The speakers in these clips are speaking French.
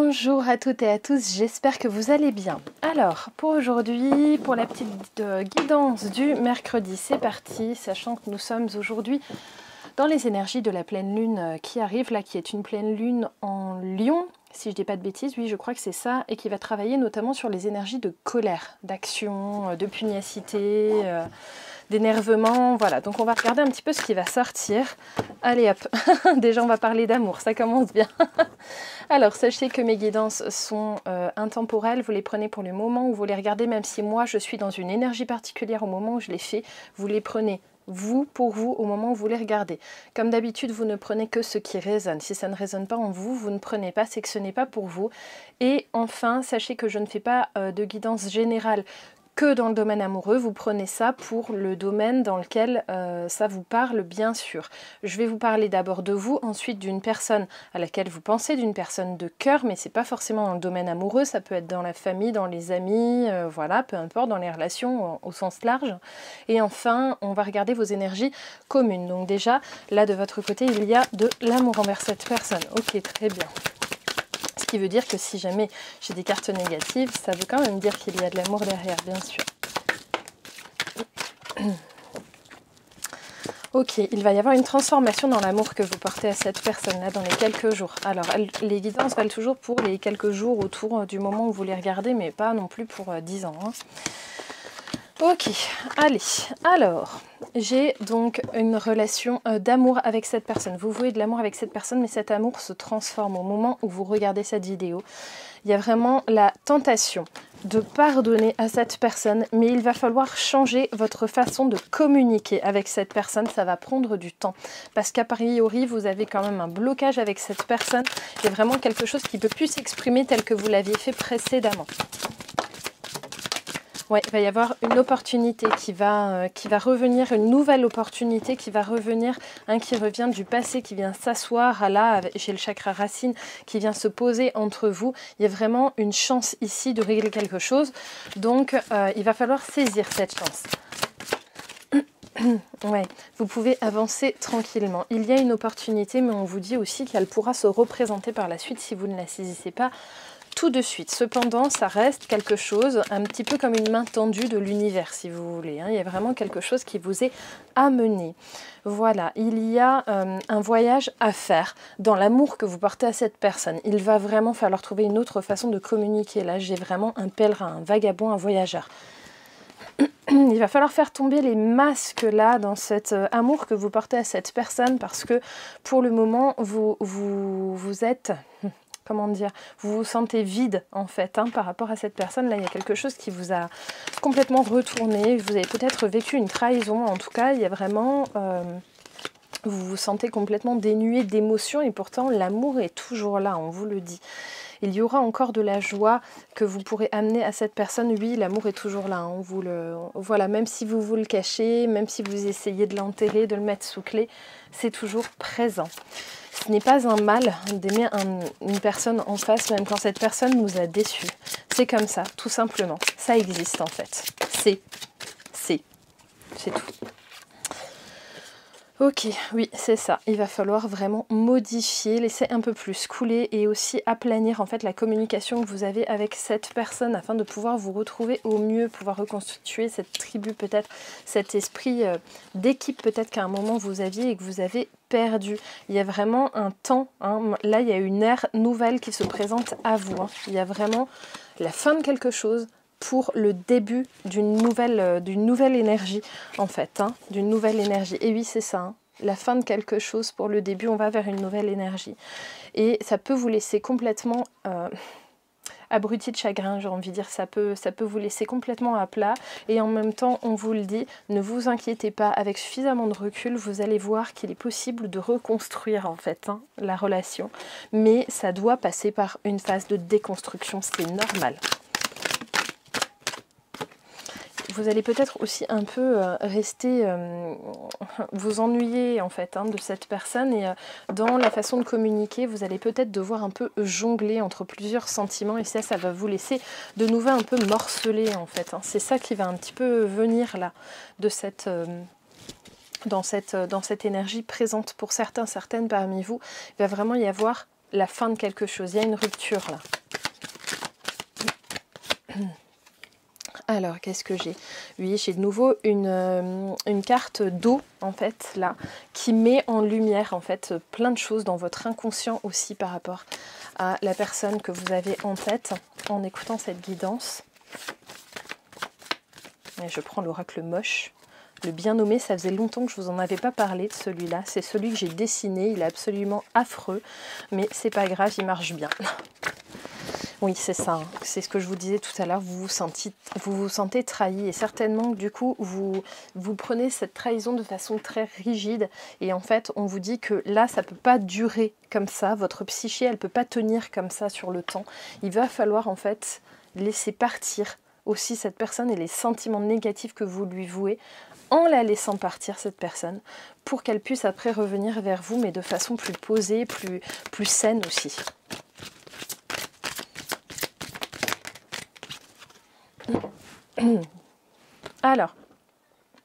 Bonjour à toutes et à tous, j'espère que vous allez bien. Alors, pour aujourd'hui, pour la petite guidance du mercredi, c'est parti, sachant que nous sommes aujourd'hui dans les énergies de la pleine lune qui arrive, là, qui est une pleine lune en Lion, si je ne dis pas de bêtises, oui, je crois que c'est ça, et qui va travailler notamment sur les énergies de colère, d'action, de pugnacité, d'énervement, voilà. Donc on va regarder un petit peu ce qui va sortir. Allez hop, déjà on va parler d'amour, ça commence bien. Alors sachez que mes guidances sont intemporelles, vous les prenez pour le moment où vous les regardez, même si moi je suis dans une énergie particulière au moment où je les fais, vous les prenez vous, pour vous, au moment où vous les regardez. Comme d'habitude, vous ne prenez que ce qui résonne. Si ça ne résonne pas en vous, vous ne prenez pas, c'est que ce n'est pas pour vous. Et enfin, sachez que je ne fais pas de guidance générale que dans le domaine amoureux, vous prenez ça pour le domaine dans lequel ça vous parle, bien sûr. Je vais vous parler d'abord de vous, ensuite d'une personne à laquelle vous pensez, d'une personne de cœur, mais c'est pas forcément dans le domaine amoureux, ça peut être dans la famille, dans les amis, voilà, peu importe, dans les relations au sens large. Et enfin, on va regarder vos énergies communes. Donc déjà, là de votre côté, il y a de l'amour envers cette personne. Ok, très bien. Ce qui veut dire que si jamais j'ai des cartes négatives, ça veut quand même dire qu'il y a de l'amour derrière, bien sûr. Ok, il va y avoir une transformation dans l'amour que vous portez à cette personne-là dans les quelques jours. Alors, les guidances valent toujours pour les quelques jours autour du moment où vous les regardez, mais pas non plus pour 10 ans. Hein. Ok, allez, alors, j'ai donc une relation d'amour avec cette personne. Vous vouez de l'amour avec cette personne, mais cet amour se transforme au moment où vous regardez cette vidéo. Il y a vraiment la tentation de pardonner à cette personne, mais il va falloir changer votre façon de communiquer avec cette personne. Ça va prendre du temps, parce qu'a priori, vous avez quand même un blocage avec cette personne. Il y a vraiment quelque chose qui ne peut plus s'exprimer tel que vous l'aviez fait précédemment. Ouais, il va y avoir une opportunité qui va revenir, une nouvelle opportunité qui va revenir, qui revient du passé, qui vient s'asseoir là, chez le chakra racine, qui vient se poser entre vous. Il y a vraiment une chance ici de régler quelque chose. Donc, il va falloir saisir cette chance. Ouais, vous pouvez avancer tranquillement. Il y a une opportunité, mais on vous dit aussi qu'elle pourra se représenter par la suite si vous ne la saisissez pas tout de suite. Cependant, ça reste quelque chose, un petit peu comme une main tendue de l'univers, si vous voulez. Il y a vraiment quelque chose qui vous est amené. Voilà, il y a un voyage à faire dans l'amour que vous portez à cette personne. Il va vraiment falloir trouver une autre façon de communiquer. Là, j'ai vraiment un pèlerin, un vagabond, un voyageur. Il va falloir faire tomber les masques là dans cet amour que vous portez à cette personne, parce que pour le moment, vous êtes... Comment dire, vous vous sentez vide en fait par rapport à cette personne. Là, il y a quelque chose qui vous a complètement retourné. Vous avez peut-être vécu une trahison. En tout cas, il y a vraiment... vous vous sentez complètement dénué d'émotions et pourtant l'amour est toujours là, on vous le dit. Il y aura encore de la joie que vous pourrez amener à cette personne. Oui, l'amour est toujours là. On vous le... Voilà, même si vous le cachez, même si vous essayez de l'enterrer, de le mettre sous clé, c'est toujours présent. Ce n'est pas un mal d'aimer une personne en face, même quand cette personne nous a déçus. C'est comme ça, tout simplement. Ça existe en fait. C'est tout. Ok, oui, c'est ça. Il va falloir vraiment modifier, laisser un peu plus couler et aussi aplanir en fait la communication que vous avez avec cette personne afin de pouvoir vous retrouver au mieux, pouvoir reconstituer cette tribu peut-être, cet esprit d'équipe peut-être qu'à un moment vous aviez et que vous avez perdu. Il y a vraiment un temps, là il y a une ère nouvelle qui se présente à vous. Il y a vraiment la fin de quelque chose pour le début d'une nouvelle énergie en fait, d'une nouvelle énergie. Et oui, c'est ça, la fin de quelque chose pour le début, on va vers une nouvelle énergie. Et ça peut vous laisser complètement abruti de chagrin, j'ai envie de dire, ça peut vous laisser complètement à plat. Et en même temps, on vous le dit, ne vous inquiétez pas, avec suffisamment de recul, vous allez voir qu'il est possible de reconstruire en fait la relation. Mais ça doit passer par une phase de déconstruction, c'est normal. Vous allez peut-être aussi un peu rester, vous ennuyer en fait de cette personne et dans la façon de communiquer, vous allez peut-être devoir un peu jongler entre plusieurs sentiments et ça va vous laisser de nouveau un peu morceler en fait. C'est ça qui va un petit peu venir là de cette... dans cette énergie présente pour certains, certaines parmi vous. Il va vraiment y avoir la fin de quelque chose, il y a une rupture là. Alors, qu'est-ce que j'ai? Oui, j'ai de nouveau une carte d'eau, en fait, là, qui met en lumière, en fait, plein de choses dans votre inconscient aussi par rapport à la personne que vous avez en tête en écoutant cette guidance. Et je prends l'oracle moche. Le bien nommé, ça faisait longtemps que je vous en avais pas parlé de celui-là. C'est celui que j'ai dessiné, il est absolument affreux, mais c'est pas grave, il marche bien. Oui, c'est ça, hein. C'est ce que je vous disais tout à l'heure, vous vous sentez trahi et certainement que du coup, vous prenez cette trahison de façon très rigide et en fait, on vous dit que là, ça ne peut pas durer comme ça, votre psyché, elle ne peut pas tenir comme ça sur le temps. Il va falloir en fait laisser partir aussi cette personne et les sentiments négatifs que vous lui vouez en la laissant partir cette personne pour qu'elle puisse après revenir vers vous mais de façon plus posée, plus saine aussi. Alors,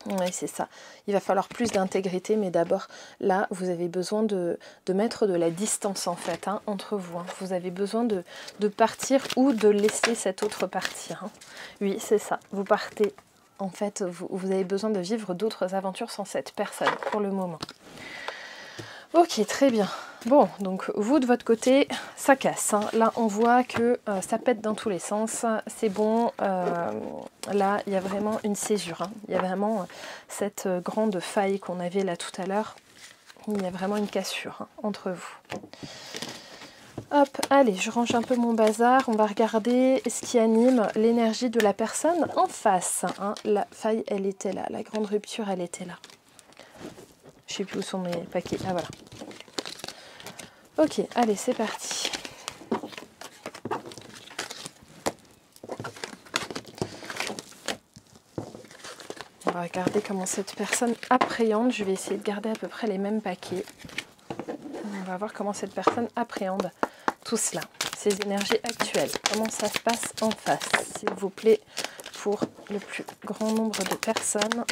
oui, c'est ça. Il va falloir plus d'intégrité, mais d'abord, là, vous avez besoin de mettre de la distance, en fait, hein, entre vous. Hein. Vous avez besoin de partir ou de laisser cet autre partir. Hein. Oui, c'est ça. Vous partez. En fait, vous avez besoin de vivre d'autres aventures sans cette personne, pour le moment. Ok, très bien. Bon, donc vous de votre côté, ça casse. Hein. Là, on voit que ça pète dans tous les sens. C'est bon. Là, il y a vraiment une césure. Hein. Il y a vraiment cette grande faille qu'on avait là tout à l'heure. Il y a vraiment une cassure hein, entre vous. Hop, allez, je range un peu mon bazar. On va regarder ce qui anime l'énergie de la personne en face. Hein. La faille, elle était là. La grande rupture, elle était là. Je sais plus où sont mes paquets. Ah voilà. Ok, allez, c'est parti. On va regarder comment cette personne appréhende. Je vais essayer de garder à peu près les mêmes paquets. On va voir comment cette personne appréhende tout cela, ces énergies actuelles. Comment ça se passe en face, s'il vous plaît, pour le plus grand nombre de personnes.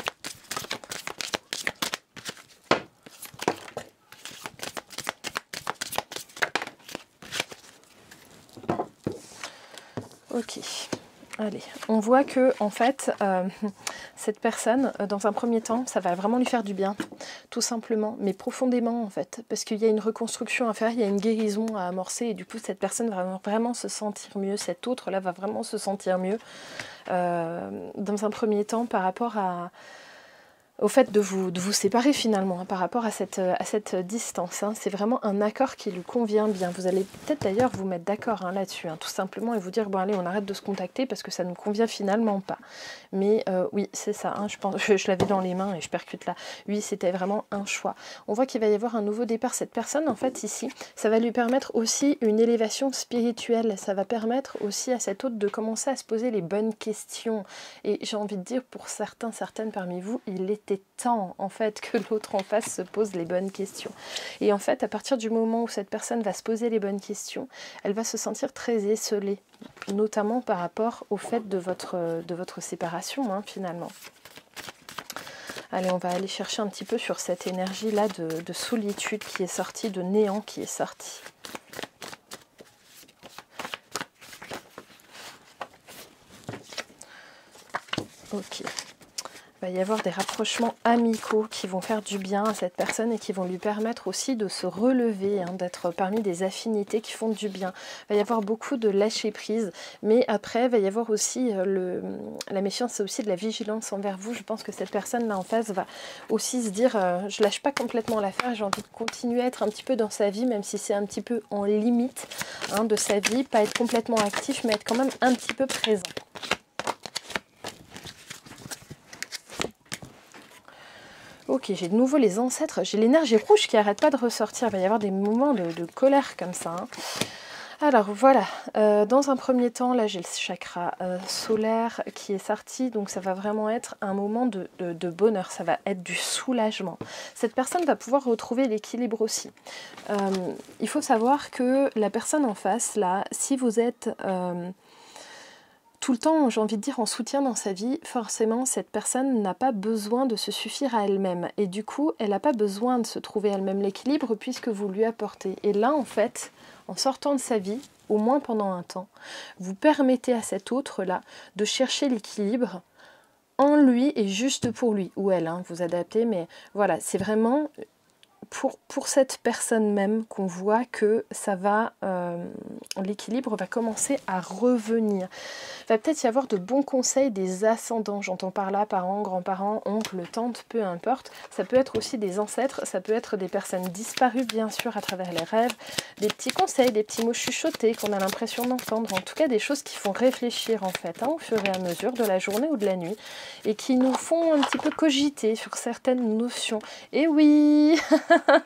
Ok, allez, on voit que en fait, cette personne, dans un premier temps, ça va vraiment lui faire du bien, tout simplement, mais profondément en fait, parce qu'il y a une reconstruction à faire, il y a une guérison à amorcer, et du coup cette personne va vraiment se sentir mieux, cet autre-là va vraiment se sentir mieux, dans un premier temps, par rapport au fait de vous séparer finalement, hein, par rapport à cette distance. Hein. C'est vraiment un accord qui lui convient bien. Vous allez peut-être d'ailleurs vous mettre d'accord hein, là-dessus, hein, tout simplement, et vous dire, bon allez, on arrête de se contacter parce que ça ne nous convient finalement pas. Mais oui, c'est ça, hein, je pense, je l'avais dans les mains et je percute là. Oui, c'était vraiment un choix. On voit qu'il va y avoir un nouveau départ. Cette personne, en fait, ici, ça va lui permettre aussi une élévation spirituelle. Ça va permettre aussi à cet autre de commencer à se poser les bonnes questions. Et j'ai envie de dire, pour certains, certaines parmi vous, il était temps en fait que l'autre en face se pose les bonnes questions. Et en fait, à partir du moment où cette personne va se poser les bonnes questions, elle va se sentir très esseulée, notamment par rapport au fait de votre séparation, hein, finalement. Allez, on va aller chercher un petit peu sur cette énergie-là de solitude qui est sortie, de néant qui est sortie. Ok. Il va y avoir des rapprochements amicaux qui vont faire du bien à cette personne et qui vont lui permettre aussi de se relever, hein, d'être parmi des affinités qui font du bien. Il va y avoir beaucoup de lâcher prise, mais après, il va y avoir aussi la méfiance, c'est aussi de la vigilance envers vous. Je pense que cette personne-là en face va aussi se dire je lâche pas complètement l'affaire, j'ai envie de continuer à être un petit peu dans sa vie, même si c'est un petit peu en limite hein, de sa vie, pas être complètement actif, mais être quand même un petit peu présent. Ok, j'ai de nouveau les ancêtres, j'ai l'énergie rouge qui n'arrête pas de ressortir, il va y avoir des moments de colère comme ça. Hein. Alors voilà, dans un premier temps, là j'ai le chakra solaire qui est sorti, donc ça va vraiment être un moment de bonheur, ça va être du soulagement. Cette personne va pouvoir retrouver l'équilibre aussi. Il faut savoir que la personne en face, là, si vous êtes tout le temps, j'ai envie de dire, en soutien dans sa vie, forcément, cette personne n'a pas besoin de se suffire à elle-même. Et du coup, elle n'a pas besoin de se trouver elle-même l'équilibre puisque vous lui apportez. Et là, en fait, en sortant de sa vie, au moins pendant un temps, vous permettez à cet autre-là de chercher l'équilibre en lui et juste pour lui. Ou elle, hein, vous adaptez, mais voilà, c'est vraiment... Pour cette personne même qu'on voit que ça va, l'équilibre va commencer à revenir. Il va peut-être y avoir de bons conseils des ascendants, j'entends par là parents, grands-parents, oncles, tantes, peu importe. Ça peut être aussi des ancêtres, ça peut être des personnes disparues bien sûr à travers les rêves, des petits conseils, des petits mots chuchotés qu'on a l'impression d'entendre, en tout cas des choses qui font réfléchir en fait, hein, au fur et à mesure de la journée ou de la nuit, et qui nous font un petit peu cogiter sur certaines notions. Et oui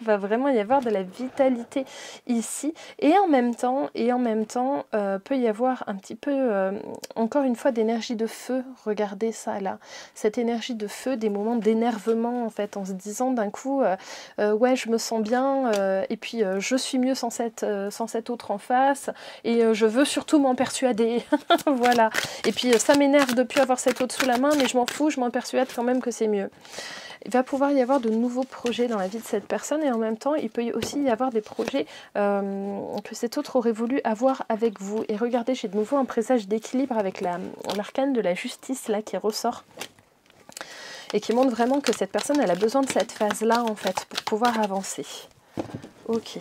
va vraiment y avoir de la vitalité ici, et en même temps peut y avoir un petit peu encore une fois d'énergie de feu. Regardez ça là, cette énergie de feu, des moments d'énervement en fait, en se disant d'un coup ouais je me sens bien et puis je suis mieux sans cet autre en face et je veux surtout m'en persuader voilà, et puis ça m'énerve de ne plus avoir cet autre sous la main, mais je m'en fous, je m'en persuade quand même que c'est mieux. Il va pouvoir y avoir de nouveaux projets dans la vie de cette personne, et en même temps, il peut aussi y avoir des projets que cet autre aurait voulu avoir avec vous. Et regardez, j'ai de nouveau un présage d'équilibre avec l'arcane de la justice là qui ressort. Et qui montre vraiment que cette personne, elle a besoin de cette phase-là, en fait, pour pouvoir avancer. Ok.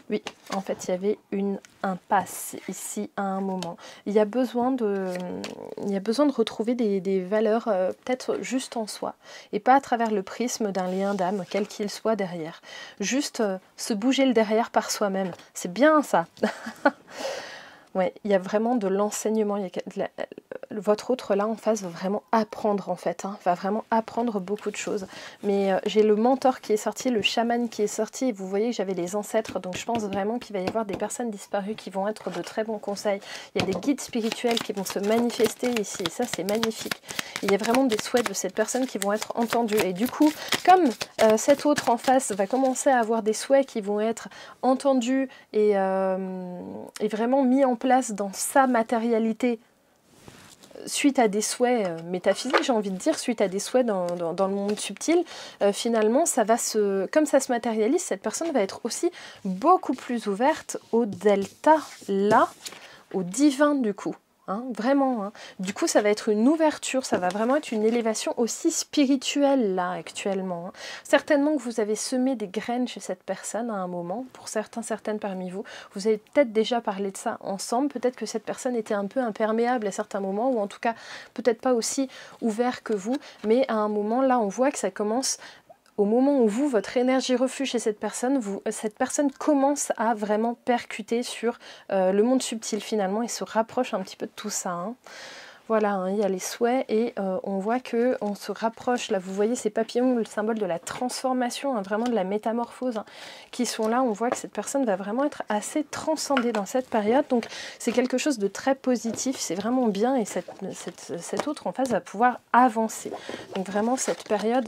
Oui, en fait, il y avait une impasse ici à un moment. Il y a besoin de retrouver des valeurs peut-être juste en soi, et pas à travers le prisme d'un lien d'âme, quel qu'il soit derrière. Juste se bouger le derrière par soi-même. C'est bien ça. Ouais, il y a vraiment de l'enseignement. Votre autre là en face va vraiment apprendre en fait, hein, va vraiment apprendre beaucoup de choses. Mais j'ai le mentor qui est sorti, le chaman qui est sorti, et vous voyez que j'avais les ancêtres, donc je pense vraiment qu'il va y avoir des personnes disparues qui vont être de très bons conseils. Il y a des guides spirituels qui vont se manifester ici, et ça c'est magnifique. Il y a vraiment des souhaits de cette personne qui vont être entendus, et du coup, comme cet autre en face va commencer à avoir des souhaits qui vont être entendus et vraiment mis en place dans sa matérialité, suite à des souhaits métaphysiques, j'ai envie de dire, suite à des souhaits dans le monde subtil, finalement, ça va comme ça se matérialise, cette personne va être aussi beaucoup plus ouverte au delta, là, au divin du coup. Hein, vraiment, hein. Du coup ça va être une ouverture, ça va vraiment être une élévation aussi spirituelle là actuellement, hein. Certainement que vous avez semé des graines chez cette personne à un moment, pour certaines parmi vous, vous avez peut-être déjà parlé de ça ensemble, peut-être que cette personne était un peu imperméable à certains moments, ou en tout cas peut-être pas aussi ouvert que vous, mais à un moment là on voit que ça commence. Au moment où votre énergie reflue chez cette personne commence à vraiment percuter sur le monde subtil finalement, et se rapproche un petit peu de tout ça, hein. Voilà, hein, il y a les souhaits, et on voit qu'on se rapproche, là vous voyez ces papillons, le symbole de la transformation, hein, vraiment de la métamorphose, hein, qui sont là. On voit que cette personne va vraiment être assez transcendée dans cette période, donc c'est quelque chose de très positif, c'est vraiment bien, et cette autre en face va pouvoir avancer. Donc vraiment cette période...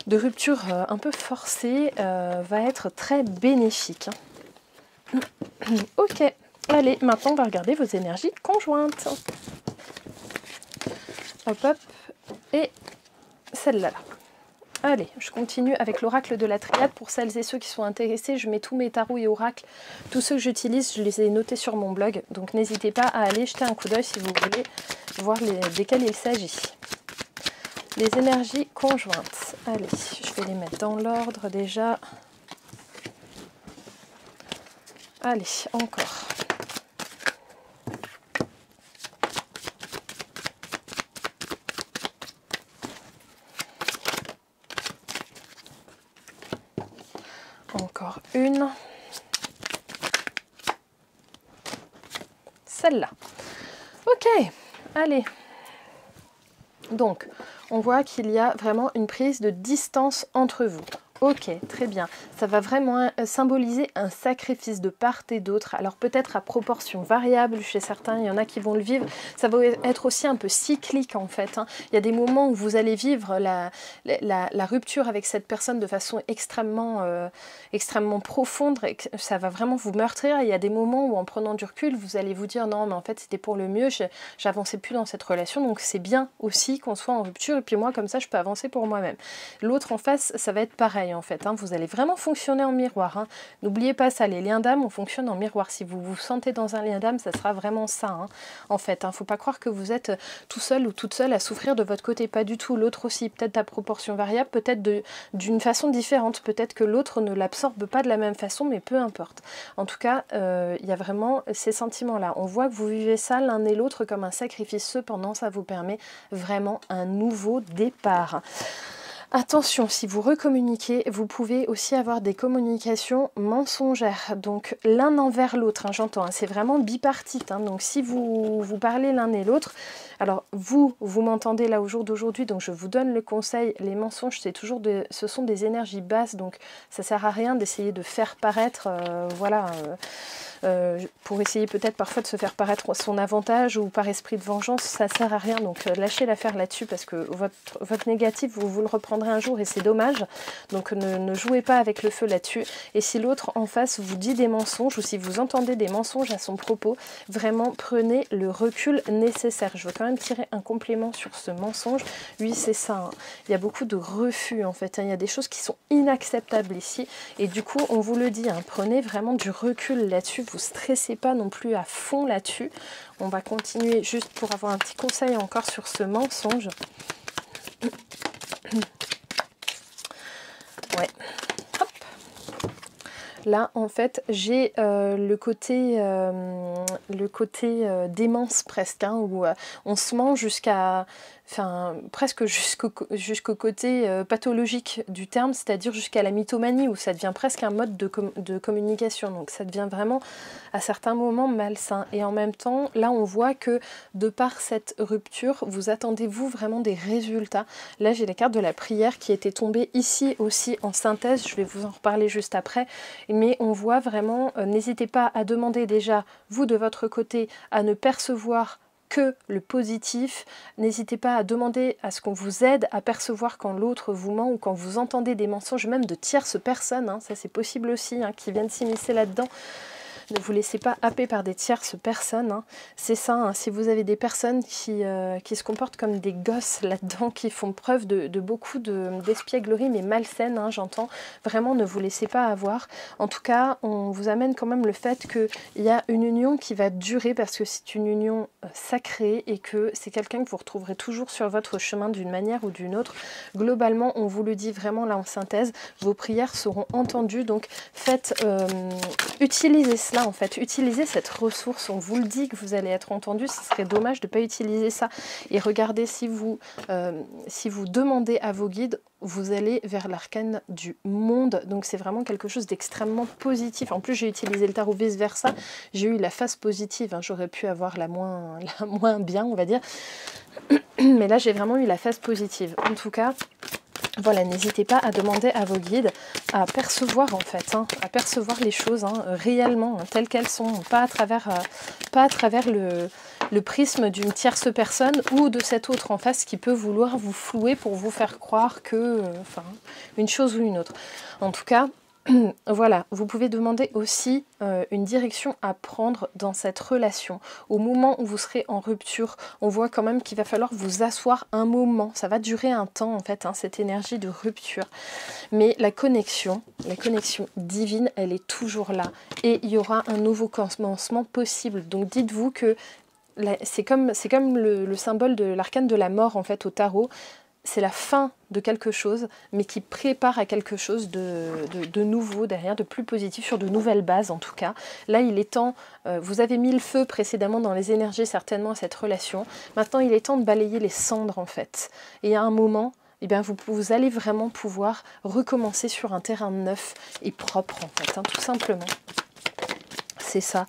de rupture un peu forcée va être très bénéfique, hein. Ok, allez, maintenant on va regarder vos énergies conjointes. Hop hop, et celle-là. Allez, je continue avec l'oracle de la triade. Pour celles et ceux qui sont intéressés, je mets tous mes tarots et oracles, tous ceux que j'utilise, je les ai notés sur mon blog, donc n'hésitez pas à aller jeter un coup d'œil si vous voulez voir desquels il s'agit. Les énergies conjointes. Allez, je vais les mettre dans l'ordre déjà. Allez, encore. Encore une. Celle-là. Ok, allez. Donc, on voit qu'il y a vraiment une prise de distance entre vous. Ok, très bien. Ça va vraiment symboliser un sacrifice de part et d'autre. Alors peut-être à proportion variable chez certains, il y en a qui vont le vivre. Ça va être aussi un peu cyclique en fait. Il y a des moments où vous allez vivre la rupture avec cette personne de façon extrêmement profonde. Et que ça va vraiment vous meurtrir. Et il y a des moments où en prenant du recul, vous allez vous dire non mais en fait c'était pour le mieux, j'avançais plus dans cette relation. Donc c'est bien aussi qu'on soit en rupture. Et puis moi comme ça je peux avancer pour moi-même. L'autre en face, ça va être pareil en fait, vous allez vraiment fonctionner en miroir. N'oubliez pas ça, les liens d'âme, on fonctionne en miroir. Si vous vous sentez dans un lien d'âme, ça sera vraiment ça en fait. Faut pas croire que vous êtes tout seul ou toute seule à souffrir de votre côté, pas du tout. L'autre aussi, peut-être à proportion variable, peut-être d'une façon différente, peut-être que l'autre ne l'absorbe pas de la même façon, mais peu importe. En tout cas, il y a vraiment ces sentiments-là. On voit que vous vivez ça l'un et l'autre comme un sacrifice, cependant ça vous permet vraiment un nouveau départ. Attention, si vous recommuniquez, vous pouvez aussi avoir des communications mensongères, donc l'un envers l'autre, j'entends, c'est vraiment bipartite, donc si vous parlez l'un et l'autre, alors vous m'entendez là au jour d'aujourd'hui, donc je vous donne le conseil, les mensonges ce sont des énergies basses, donc ça sert à rien d'essayer de faire paraître, pour essayer peut-être parfois de se faire paraître son avantage ou par esprit de vengeance, ça sert à rien, donc lâchez l'affaire là-dessus parce que votre négatif, vous le reprendrez un jour et c'est dommage, donc ne jouez pas avec le feu là-dessus. Et si l'autre en face vous dit des mensonges ou si vous entendez des mensonges à son propos, vraiment prenez le recul nécessaire. Je veux quand même tirer un complément sur ce mensonge. Oui, c'est ça, il y a beaucoup de refus en fait, il y a des choses qui sont inacceptables ici et du coup on vous le dit, prenez vraiment du recul là-dessus, vous stressez pas non plus à fond là-dessus. On va continuer juste pour avoir un petit conseil encore sur ce mensonge. Ouais. Hop. Là, en fait, j'ai le côté démence presque, où on se ment presque jusqu'au côté pathologique du terme, c'est-à-dire jusqu'à la mythomanie, où ça devient presque un mode de communication. Donc ça devient vraiment, à certains moments, malsain. Et en même temps, là, on voit que, de par cette rupture, vous attendez-vous vraiment des résultats. Là, j'ai la carte de la prière qui était tombée ici aussi en synthèse. Je vais vous en reparler juste après. Mais on voit vraiment, n'hésitez pas à demander déjà, vous, de votre côté, à ne percevoir que le positif. N'hésitez pas à demander à ce qu'on vous aide à percevoir quand l'autre vous ment ou quand vous entendez des mensonges, même de tierces personnes, ça c'est possible aussi, qui viennent s'immiscer là-dedans. Ne vous laissez pas happer par des tierces personnes. C'est ça, si vous avez des personnes qui se comportent comme des gosses là-dedans, qui font preuve de beaucoup d'espièglerie, mais malsaine, j'entends. Vraiment, ne vous laissez pas avoir. En tout cas, on vous amène quand même le fait qu'il y a une union qui va durer, parce que c'est une union sacrée et que c'est quelqu'un que vous retrouverez toujours sur votre chemin d'une manière ou d'une autre. Globalement, on vous le dit vraiment là en synthèse, vos prières seront entendues, donc utilisez cela en fait, utilisez cette ressource, on vous le dit que vous allez être entendu, ce serait dommage de ne pas utiliser ça. Et regardez, si vous demandez à vos guides, vous allez vers l'arcane du monde, donc c'est vraiment quelque chose d'extrêmement positif. En plus, j'ai utilisé le tarot vice versa, j'ai eu la face positive, j'aurais pu avoir la moins bien, on va dire, mais là j'ai vraiment eu la face positive. En tout cas, voilà, n'hésitez pas à demander à vos guides à percevoir en fait, à percevoir les choses réellement, telles qu'elles sont, pas à travers le prisme d'une tierce personne ou de cet autre en face qui peut vouloir vous flouer pour vous faire croire que, une chose ou une autre. En tout cas, voilà, vous pouvez demander aussi une direction à prendre dans cette relation. Au moment où vous serez en rupture, on voit quand même qu'il va falloir vous asseoir un moment. Ça va durer un temps en fait, cette énergie de rupture. Mais la connexion divine, elle est toujours là. Et il y aura un nouveau commencement possible. Donc dites-vous que c'est comme le symbole de l'arcane de la mort en fait au tarot. C'est la fin de quelque chose, mais qui prépare à quelque chose de nouveau derrière, de plus positif, sur de nouvelles bases en tout cas. Là, il est temps, vous avez mis le feu précédemment dans les énergies certainement à cette relation. Maintenant, il est temps de balayer les cendres en fait. Et à un moment, vous allez vraiment pouvoir recommencer sur un terrain neuf et propre en fait, tout simplement. C'est ça.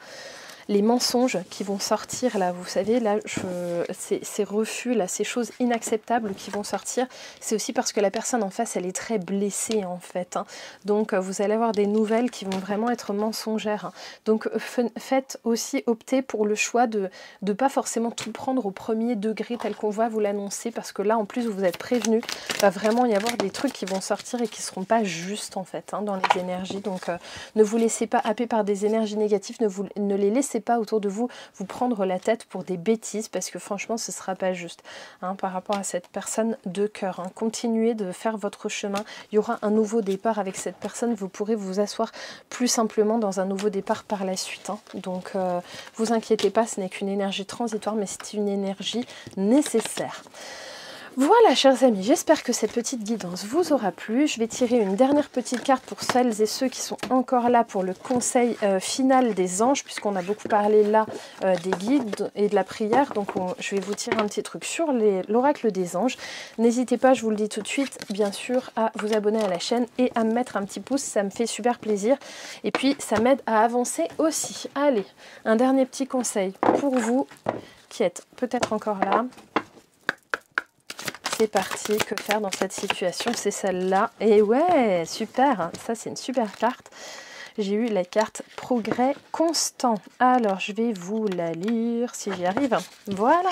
les mensonges qui vont sortir là, vous savez, là, ces refus, là, ces choses inacceptables qui vont sortir, c'est aussi parce que la personne en face, elle est très blessée en fait. Hein. Donc vous allez avoir des nouvelles qui vont vraiment être mensongères. Hein. Donc faites aussi opter pour le choix de ne pas forcément tout prendre au premier degré tel qu'on va vous l'annoncer, parce que là en plus vous êtes prévenu, il va vraiment y avoir des trucs qui vont sortir et qui ne seront pas justes en fait hein, dans les énergies. Donc ne vous laissez pas happer par des énergies négatives, ne les laissez pas autour de vous prendre la tête pour des bêtises, parce que franchement ce ne sera pas juste hein, par rapport à cette personne de cœur. Hein. Continuez de faire votre chemin, il y aura un nouveau départ avec cette personne, vous pourrez vous asseoir plus simplement dans un nouveau départ par la suite. Hein. Donc vous inquiétez pas, ce n'est qu'une énergie transitoire, mais c'est une énergie nécessaire. Voilà chers amis, j'espère que cette petite guidance vous aura plu. Je vais tirer une dernière petite carte pour celles et ceux qui sont encore là pour le conseil final des anges, puisqu'on a beaucoup parlé là des guides et de la prière. Donc je vais vous tirer un petit truc sur l'oracle des anges. N'hésitez pas, je vous le dis tout de suite, bien sûr, à vous abonner à la chaîne et à me mettre un petit pouce, ça me fait super plaisir. Et puis ça m'aide à avancer aussi. Allez, un dernier petit conseil pour vous qui êtes peut-être encore là. C'est parti, que faire dans cette situation? C'est celle-là. Et ouais, super, ça c'est une super carte. J'ai eu la carte progrès constant. Alors, je vais vous la lire si j'y arrive. Voilà.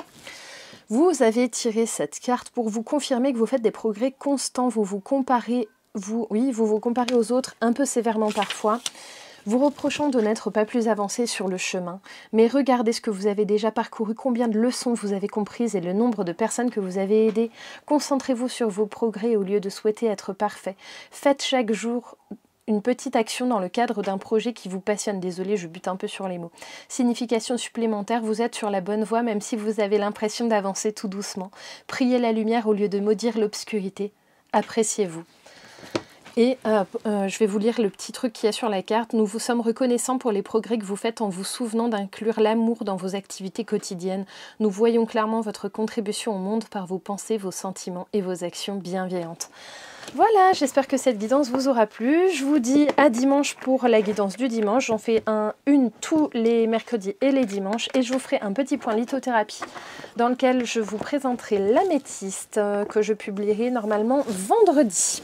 Vous avez tiré cette carte pour vous confirmer que vous faites des progrès constants. Vous vous comparez, vous vous comparez aux autres un peu sévèrement parfois. Vous reprochant de n'être pas plus avancé sur le chemin, mais regardez ce que vous avez déjà parcouru, combien de leçons vous avez comprises et le nombre de personnes que vous avez aidées. Concentrez-vous sur vos progrès au lieu de souhaiter être parfait. Faites chaque jour une petite action dans le cadre d'un projet qui vous passionne. Désolée, je bute un peu sur les mots. Signification supplémentaire, vous êtes sur la bonne voie même si vous avez l'impression d'avancer tout doucement. Priez la lumière au lieu de maudire l'obscurité. Appréciez-vous. Et je vais vous lire le petit truc qu'il y a sur la carte. Nous vous sommes reconnaissants pour les progrès que vous faites en vous souvenant d'inclure l'amour dans vos activités quotidiennes. Nous voyons clairement votre contribution au monde par vos pensées, vos sentiments et vos actions bienveillantes. Voilà, j'espère que cette guidance vous aura plu. Je vous dis à dimanche pour la guidance du dimanche. J'en fais une tous les mercredis et les dimanches. Et je vous ferai un petit point lithothérapie dans lequel je vous présenterai l'améthyste que je publierai normalement vendredi.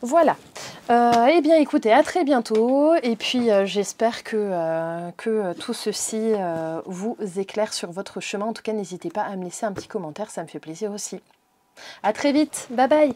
Voilà, eh bien écoutez, à très bientôt et puis j'espère que tout ceci vous éclaire sur votre chemin. En tout cas, n'hésitez pas à me laisser un petit commentaire, ça me fait plaisir aussi. À très vite, bye bye.